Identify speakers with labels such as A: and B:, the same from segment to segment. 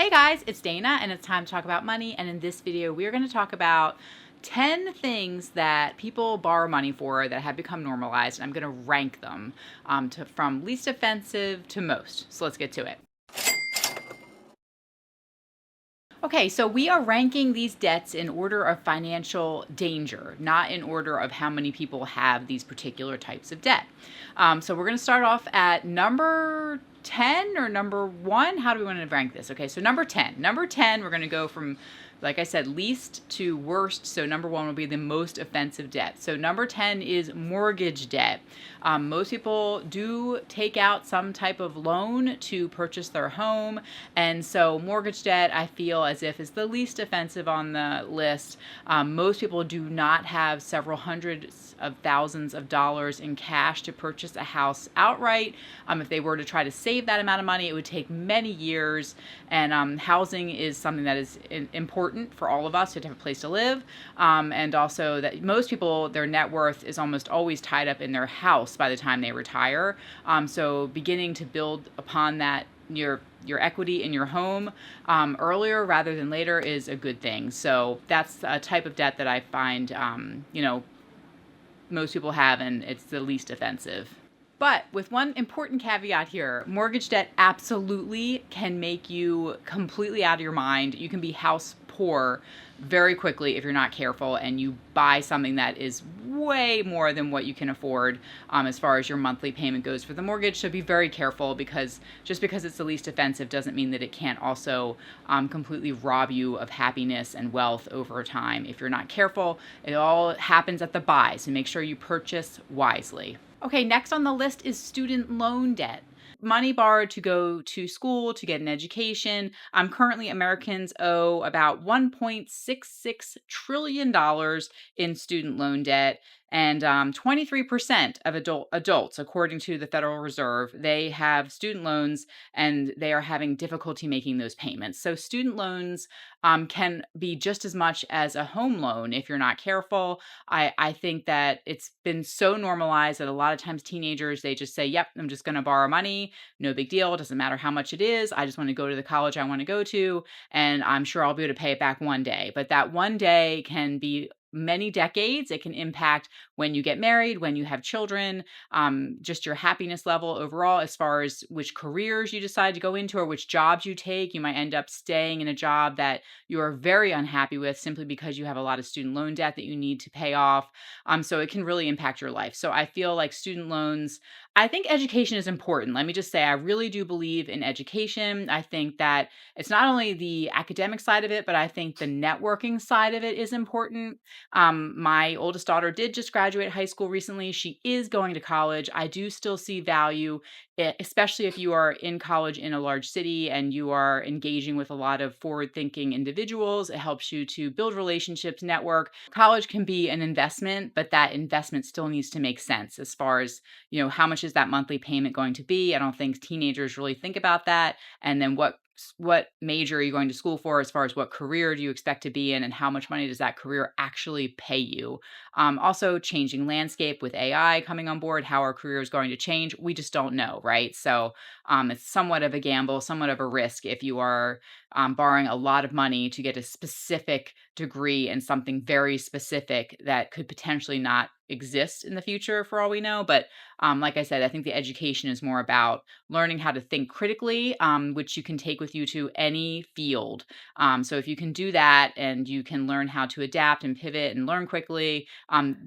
A: Hey guys, it's Dana and it's time to talk about money. And in this video, we're going to talk about 10 things that people borrow money for that have become normalized. And I'm going to rank them from least offensive to most. So let's get to it. Okay, so we are ranking these debts in order of financial danger, not in order of how many people have these particular types of debt. So we're going to start off at number 10 or number 1. How do we want to rank this? Okay, so number 10. Number 10, we're going to go from, like I said, least to worst. So number 1 will be the most offensive debt. So number 10 is mortgage debt. Most people do take out some type of loan to purchase their home. And so mortgage debt, I feel as if is the least offensive on the list. Most people do not have several hundreds of thousands of dollars in cash to purchase a house outright. If they were to try to save that amount of money, it would take many years. And housing is something that is important for all of us to have a place to live. And also that most people, their net worth is almost always tied up in their house by the time they retire. So beginning to build upon that, your equity in your home earlier rather than later is a good thing. So that's a type of debt that I find, most people have, and it's the least offensive. But with one important caveat here, mortgage debt absolutely can make you completely out of your mind. You can be house poor very quickly if you're not careful and you buy something that is way more than what you can afford as far as your monthly payment goes for the mortgage. So be very careful, because just because it's the least offensive doesn't mean that it can't also completely rob you of happiness and wealth over time. If you're not careful, it all happens at the buy. So make sure you purchase wisely. Okay, next on the list is student loan debt. Money borrowed to go to school, to get an education. Currently, Americans owe about $1.66 trillion in student loan debt. And 23% of adults, according to the Federal Reserve, they have student loans and they are having difficulty making those payments. So student loans can be just as much as a home loan if you're not careful. I think that it's been so normalized that a lot of times teenagers, they just say, yep, I'm just going to borrow money. No big deal. It doesn't matter how much it is. I just want to go to the college I want to go to, and I'm sure I'll be able to pay it back one day. But that one day can be many decades. It can impact when you get married, when you have children, just your happiness level overall, as far as which careers you decide to go into or which jobs you take. You might end up staying in a job that you're very unhappy with simply because you have a lot of student loan debt that you need to pay off. So it can really impact your life. So I feel like student loans, I think education is important. Let me just say, I really do believe in education. I think that it's not only the academic side of it, but I think the networking side of it is important. My oldest daughter did just graduate high school recently. She is going to college. I do still see value, especially if you are in college in a large city and you are engaging with a lot of forward-thinking individuals. It helps you to build relationships, network. College can be an investment, but that investment still needs to make sense as far as, how much is that monthly payment going to be? I don't think teenagers really think about that. And then what major are you going to school for, as far as what career do you expect to be in, and how much money does that career actually pay you? Also, changing landscape with AI coming on board, how our career is going to change, we just don't know, right? So it's somewhat of a gamble, somewhat of a risk if you are borrowing a lot of money to get a specific degree in something very specific that could potentially not exist in the future for all we know. But like I said, I think the education is more about learning how to think critically, which you can take with you to any field. So if you can do that and you can learn how to adapt and pivot and learn quickly,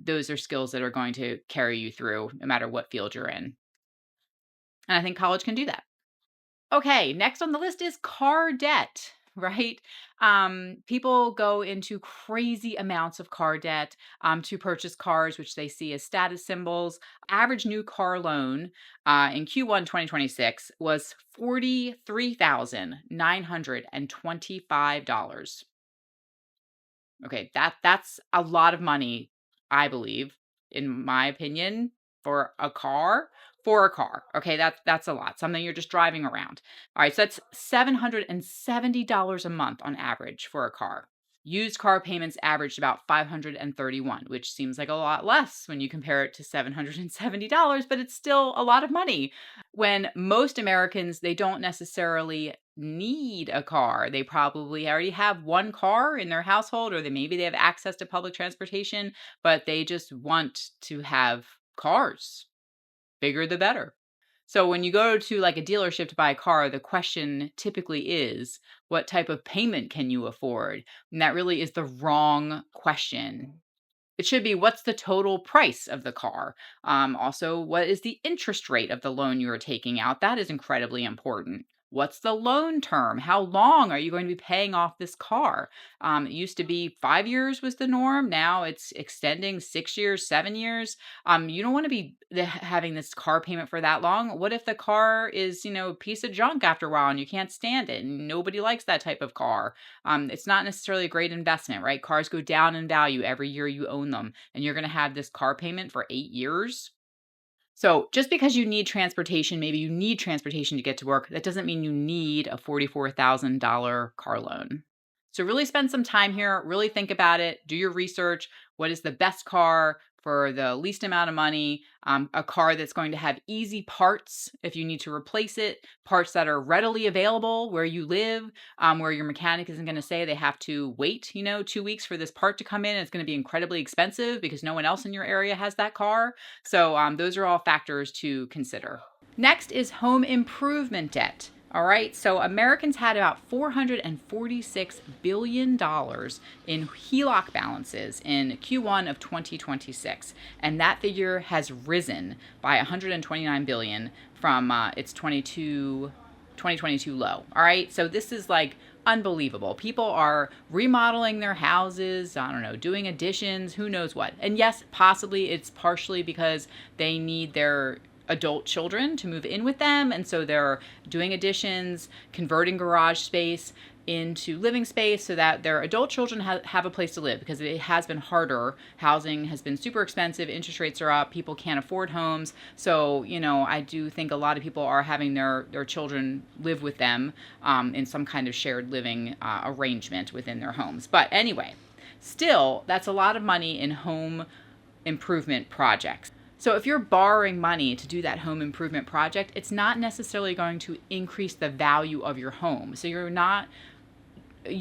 A: those are skills that are going to carry you through no matter what field you're in. And I think college can do that. Okay, next on the list is car debt, right? People go into crazy amounts of car debt to purchase cars, which they see as status symbols. Average new car loan in Q1 2026 was $43,925. Okay, that's a lot of money, I believe, in my opinion, for a car. For a car. Okay, that's a lot. Something you're just driving around. All right, so that's $770 a month on average for a car. Used car payments averaged about 531, which seems like a lot less when you compare it to $770, but it's still a lot of money when most Americans, they don't necessarily need a car. They probably already have one car in their household, or maybe they have access to public transportation, but they just want to have cars. Bigger the better. So when you go to like a dealership to buy a car, the question typically is, what type of payment can you afford? And that really is the wrong question. It should be, what's the total price of the car? Also, what is the interest rate of the loan you are taking out? That is incredibly important. What's the loan term? How long are you going to be paying off this car? It used to be 5 years was the norm. Now it's extending 6 years, 7 years. You don't want to be having this car payment for that long. What if the car is, a piece of junk after a while and you can't stand it and nobody likes that type of car? It's not necessarily a great investment, right? Cars go down in value every year you own them, and you're going to have this car payment for 8 years. So just because you need transportation, maybe you need transportation to get to work, that doesn't mean you need a $44,000 car loan. So really spend some time here, really think about it, do your research. What is the best car for the least amount of money? A car that's going to have easy parts if you need to replace it, parts that are readily available where you live, where your mechanic isn't going to say they have to wait, 2 weeks for this part to come in. It's going to be incredibly expensive because no one else in your area has that car. So those are all factors to consider. Next is home improvement debt. All right, so Americans had about $446 billion in HELOC balances in Q1 of 2026, and that figure has risen by $129 billion from its 2022 low. All right, so this is like unbelievable. People are remodeling their houses, doing additions, who knows what. And yes, possibly it's partially because they need their adult children to move in with them, and so they're doing additions, converting garage space into living space so that their adult children have a place to live, because it has been harder. Housing has been super expensive, interest rates are up, people can't afford homes. So I do think a lot of people are having their children live with them in some kind of shared living arrangement within their homes. But anyway, still, that's a lot of money in home improvement projects. So if you're borrowing money to do that home improvement project, it's not necessarily going to increase the value of your home. So you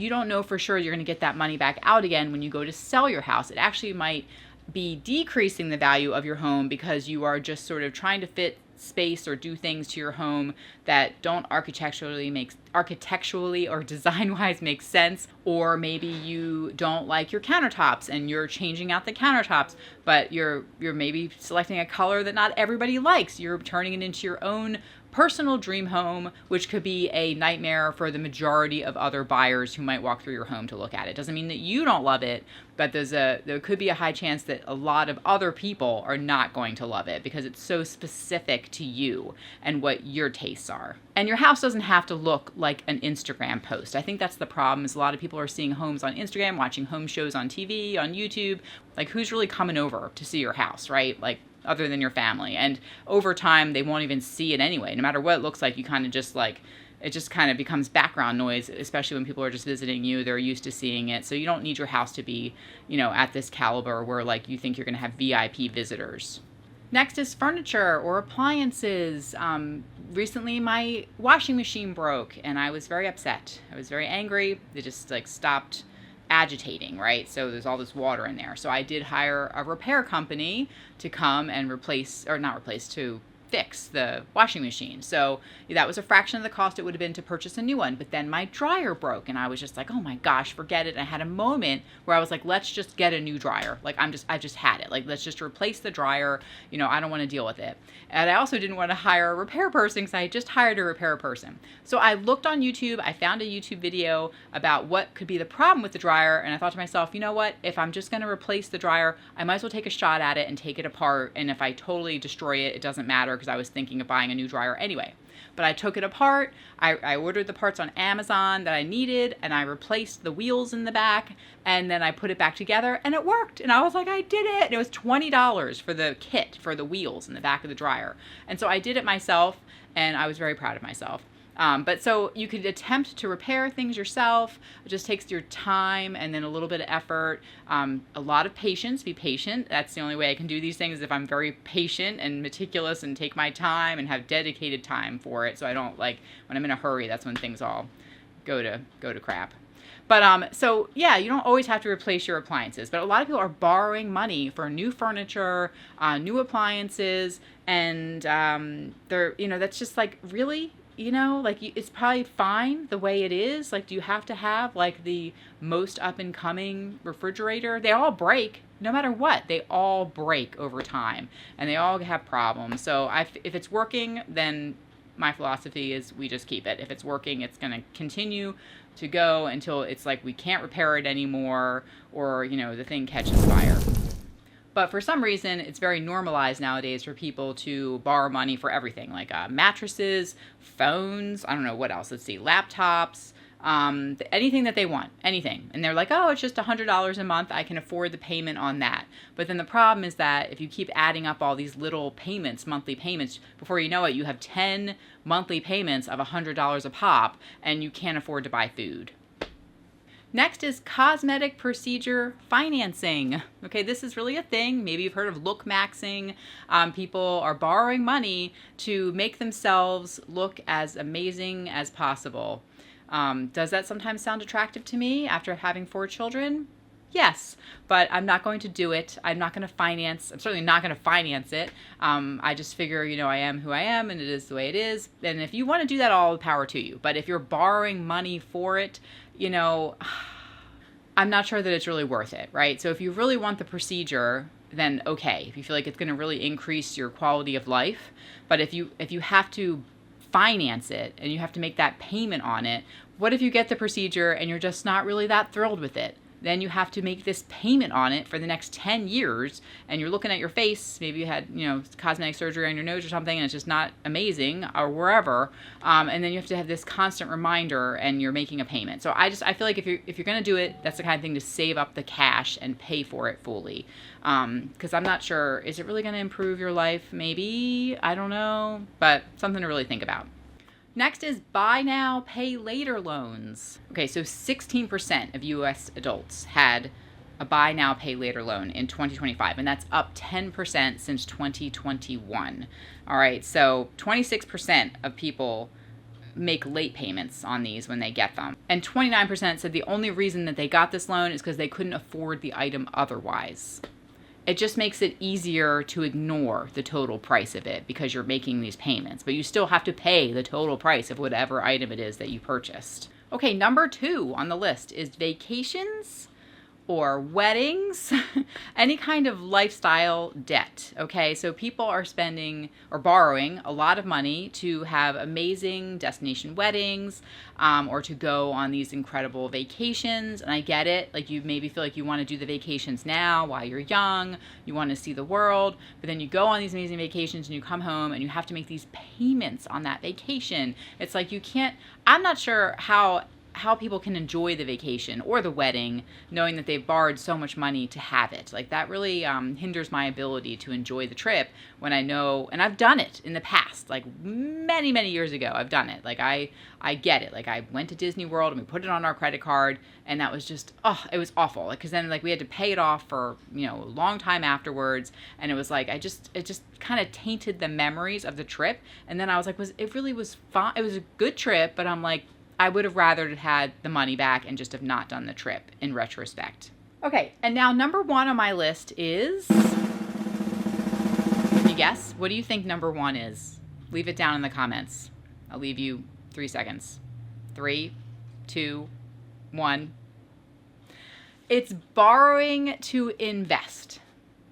A: don't know for sure you're going to get that money back out again when you go to sell your house. It actually might be decreasing the value of your home because you are just sort of trying to fit space or do things to your home that don't architecturally or design-wise make sense, or maybe you don't like your countertops and you're changing out the countertops, but you're maybe selecting a color that not everybody likes. You're turning it into your own personal dream home, which could be a nightmare for the majority of other buyers who might walk through your home to look at it. Doesn't mean that you don't love it, but there could be a high chance that a lot of other people are not going to love it because it's so specific to you and what your tastes are. And your house doesn't have to look like an Instagram post. I think that's the problem, is a lot of people are seeing homes on Instagram, watching home shows on TV, on YouTube. Like, who's really coming over to see your house, right? Like, other than your family. And over time, they won't even see it anyway. No matter what it looks like, you kind of just it just kind of becomes background noise, especially when people are just visiting you. They're used to seeing it. So you don't need your house to be, at this caliber where you think you're going to have VIP visitors. Next is furniture or appliances. Recently, my washing machine broke and I was very upset. I was very angry. It just stopped agitating, right? So there's all this water in there. So I did hire a repair company to come and to fix the washing machine. So that was a fraction of the cost it would have been to purchase a new one. But then my dryer broke and I was just like, oh my gosh, forget it. And I had a moment where I was like, let's just get a new dryer. I just had it. Let's just replace the dryer. I don't want to deal with it. And I also didn't want to hire a repair person because I had just hired a repair person. So I looked on YouTube. I found a YouTube video about what could be the problem with the dryer. And I thought to myself, you know what? If I'm just going to replace the dryer, I might as well take a shot at it and take it apart. And if I totally destroy it, it doesn't matter, because I was thinking of buying a new dryer anyway. But I took it apart. I ordered the parts on Amazon that I needed, and I replaced the wheels in the back, and then I put it back together, and it worked. And I was like, I did it. And it was $20 for the kit for the wheels in the back of the dryer. And so I did it myself, and I was very proud of myself. But so you could attempt to repair things yourself. It just takes your time and then a little bit of effort. A lot of patience. Be patient. That's the only way I can do these things, if I'm very patient and meticulous and take my time and have dedicated time for it. So I don't, like, when I'm in a hurry, that's when things all go to crap. But so yeah, you don't always have to replace your appliances, but a lot of people are borrowing money for new furniture, new appliances, and they're, that's just like, really, like, it's probably fine the way it is. Like, do you have to have like the most up and coming refrigerator? They all break. No matter what, they all break over time, and they all have problems. So if it's working, then my philosophy is we just keep it. If it's working, it's going to continue to go until it's like we can't repair it anymore, or, the thing catches fire. But for some reason, it's very normalized nowadays for people to borrow money for everything, like mattresses, phones, I don't know what else. Let's see, laptops, anything that they want, anything. And they're like, oh, it's just $100 a month. I can afford the payment on that. But then the problem is that if you keep adding up all these little payments, monthly payments, before you know it, you have 10 monthly payments of $100 a pop, and you can't afford to buy food. Next is cosmetic procedure financing. Okay, this is really a thing. Maybe you've heard of look maxing. People are borrowing money to make themselves look as amazing as possible. Does that sometimes sound attractive to me after having 4 children? Yes, but I'm not going to do it. I'm certainly not going to finance it. I just figure, I am who I am, and it is the way it is. And if you want to do that, all the power to you. But if you're borrowing money for it, I'm not sure that it's really worth it, right? So if you really want the procedure, then okay. If you feel like it's going to really increase your quality of life, but if you have to finance it and you have to make that payment on it, what if you get the procedure and you're just not really that thrilled with it? Then you have to make this payment on it for the next 10 years, and you're looking at your face. Maybe you had, cosmetic surgery on your nose or something, and it's just not amazing, or wherever. And then you have to have this constant reminder, and you're making a payment. So I feel like if you're going to do it, that's the kind of thing to save up the cash and pay for it fully. Because I'm not sure, is it really going to improve your life? Maybe, I don't know, but something to really think about. Next is buy now, pay later loans. Okay, so 16% of US adults had a buy now, pay later loan in 2025, and that's up 10% since 2021. All right, so 26% of people make late payments on these when they get them. And 29% said the only reason that they got this loan is because they couldn't afford the item otherwise. It just makes it easier to ignore the total price of it because you're making these payments, but you still have to pay the total price of whatever item it is that you purchased. Okay, number 2 on the list is vacations or weddings, any kind of lifestyle debt. Okay, so people are spending or borrowing a lot of money to have amazing destination weddings, or to go on these incredible vacations. And I get it, like, you maybe feel like you want to do the vacations now while you're young, you want to see the world, but then you go on these amazing vacations and you come home and you have to make these payments on that vacation. It's like I'm not sure how people can enjoy the vacation or the wedding knowing that they've borrowed so much money to have it. Like, that really hinders my ability to enjoy the trip when I know, and I've done it in the past, like many, many years ago, I've done it. Like, I get it. Like, I went to Disney World and we put it on our credit card, and that was just, it was awful. Like, cause then, like, we had to pay it off for, a long time afterwards. And it was like, it just kind of tainted the memories of the trip. And then I was like, it really was fun. It was a good trip, but I'm like, I would have rather had the money back and just have not done the trip in retrospect. Okay, and now number 1 on my list is, can you guess? What do you think number 1 is? Leave it down in the comments. I'll leave you 3 seconds. 3, 2, 1. It's borrowing to invest.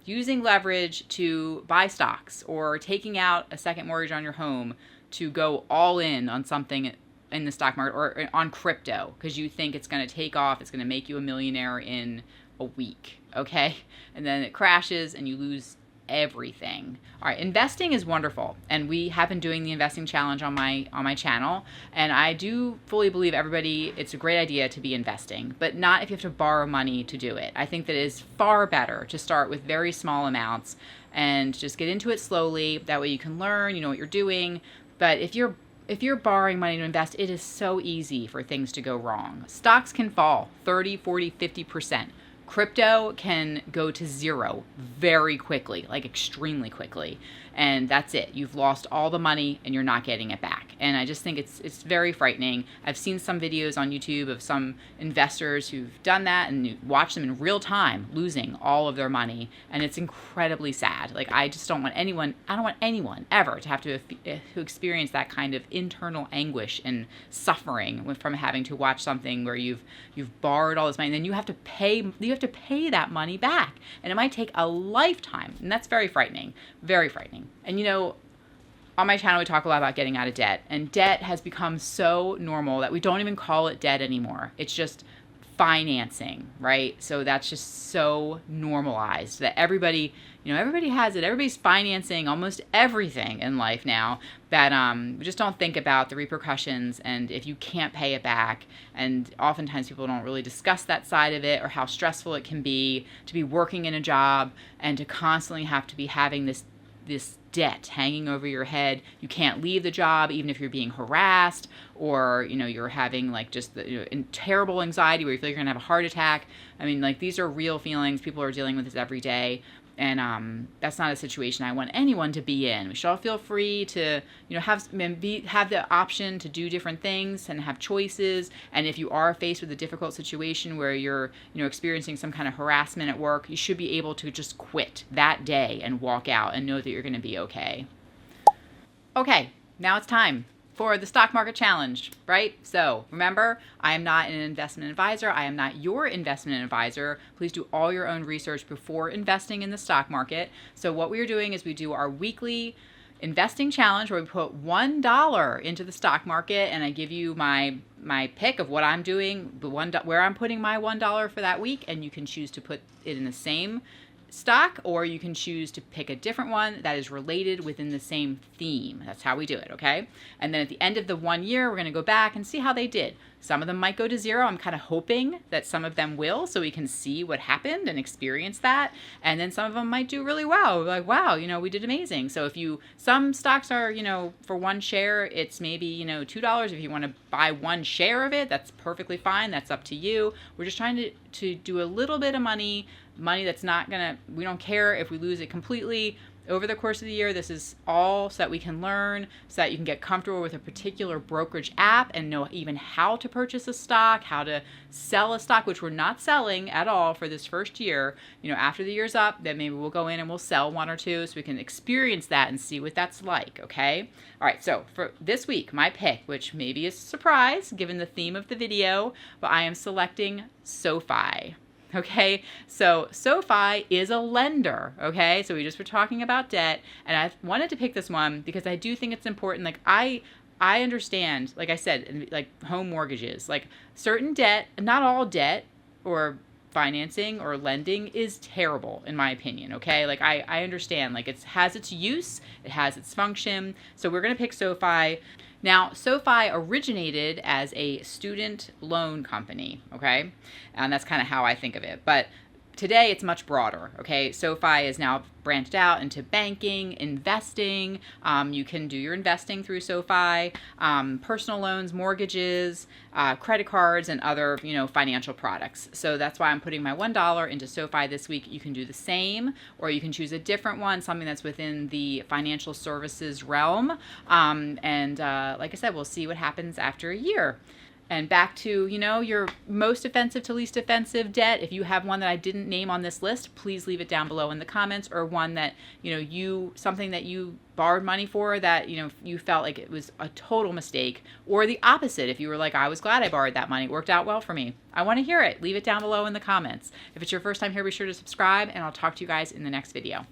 A: Using leverage to buy stocks, or taking out a second mortgage on your home to go all in on something in the stock market or on crypto because you think it's going to take off, it's going to make you a millionaire in a week, okay? And then it crashes and you lose everything. All right, investing is wonderful, and we have been doing the investing challenge on my channel, and I do fully believe it's a great idea to be investing, but not if you have to borrow money to do it. I think that it is far better to start with very small amounts and just get into it slowly. That way you can learn, you know what you're doing. But if you're if you're borrowing money to invest, it is so easy for things to go wrong. Stocks can fall 30, 40, 50%. Crypto can go to zero very quickly, like extremely quickly. And that's it. You've lost all the money and you're not getting it back. And I just think it's very frightening. I've seen some videos on YouTube of some investors who've done that and you watch them in real time losing all of their money. And it's incredibly sad. Like, I just don't want anyone ever to have to experience that kind of internal anguish and suffering from having to watch something where you've borrowed all this money and then you have to pay that money back. And it might take a lifetime. And that's very frightening. Very frightening. And on my channel, we talk a lot about getting out of debt. And debt has become so normal that we don't even call it debt anymore. It's just financing, right? So that's just so normalized that everybody has it. Everybody's financing almost everything in life now, that we just don't think about the repercussions and if you can't pay it back. And oftentimes people don't really discuss that side of it, or how stressful it can be to be working in a job and to constantly have to be having this debt hanging over your head. You can't leave the job even if you're being harassed, or you're having like just terrible anxiety where you feel like you're gonna have a heart attack. I mean, like, these are real feelings. People are dealing with this every day. And that's not a situation I want anyone to be in. We should all feel free to, have the option to do different things and have choices. And if you are faced with a difficult situation where you're, experiencing some kind of harassment at work, you should be able to just quit that day and walk out and know that you're going to be okay. Okay, now it's time for the stock market challenge, right? So remember, I am not an investment advisor. I am not your investment advisor. Please do all your own research before investing in the stock market. So what we are doing is we do our weekly investing challenge where we put $1 into the stock market, and I give you my pick of what I'm doing, where I'm putting my $1 for that week, and you can choose to put it in the same stock, or you can choose to pick a different one that is related within the same theme. That's how we do it, okay? And then at the end of the 1 year, we're going to go back and see how they did. Some of them might go to zero. I'm kind of hoping that some of them will, so we can see what happened and experience that. And then some of them might do really well. Like, wow, we did amazing. So some stocks are, for one share, it's maybe, $2. If you want to buy one share of it, that's perfectly fine. That's up to you. We're just trying to do a little bit of money that's not we don't care if we lose it completely over the course of the year. This is all so that we can learn, so that you can get comfortable with a particular brokerage app and know even how to purchase a stock, how to sell a stock, which we're not selling at all for this first year. After the year's up, then maybe we'll go in and we'll sell one or two so we can experience that and see what that's like, okay? All right, so for this week, my pick, which maybe is a surprise given the theme of the video, but I am selecting SoFi. Okay, so SoFi is a lender, okay? So we just were talking about debt, and I wanted to pick this one because I do think it's important. Like, I understand, like I said, like home mortgages, like certain debt, not all debt or financing or lending is terrible in my opinion, okay? Like, I understand, like, it has its use, it has its function. So we're gonna pick SoFi. Now, SoFi originated as a student loan company, okay? And that's kind of how I think of it. But today, it's much broader, okay? SoFi is now branched out into banking, investing. You can do your investing through SoFi, personal loans, mortgages, credit cards, and other, financial products. So that's why I'm putting my $1 into SoFi this week. You can do the same, or you can choose a different one, something that's within the financial services realm. Like I said, we'll see what happens after a year. And back to, your most offensive to least offensive debt. If you have one that I didn't name on this list, please leave it down below in the comments, or one that, something that you borrowed money for that, you felt like it was a total mistake, or the opposite. If you were like, I was glad I borrowed that money, it worked out well for me. I want to hear it. Leave it down below in the comments. If it's your first time here, be sure to subscribe, and I'll talk to you guys in the next video.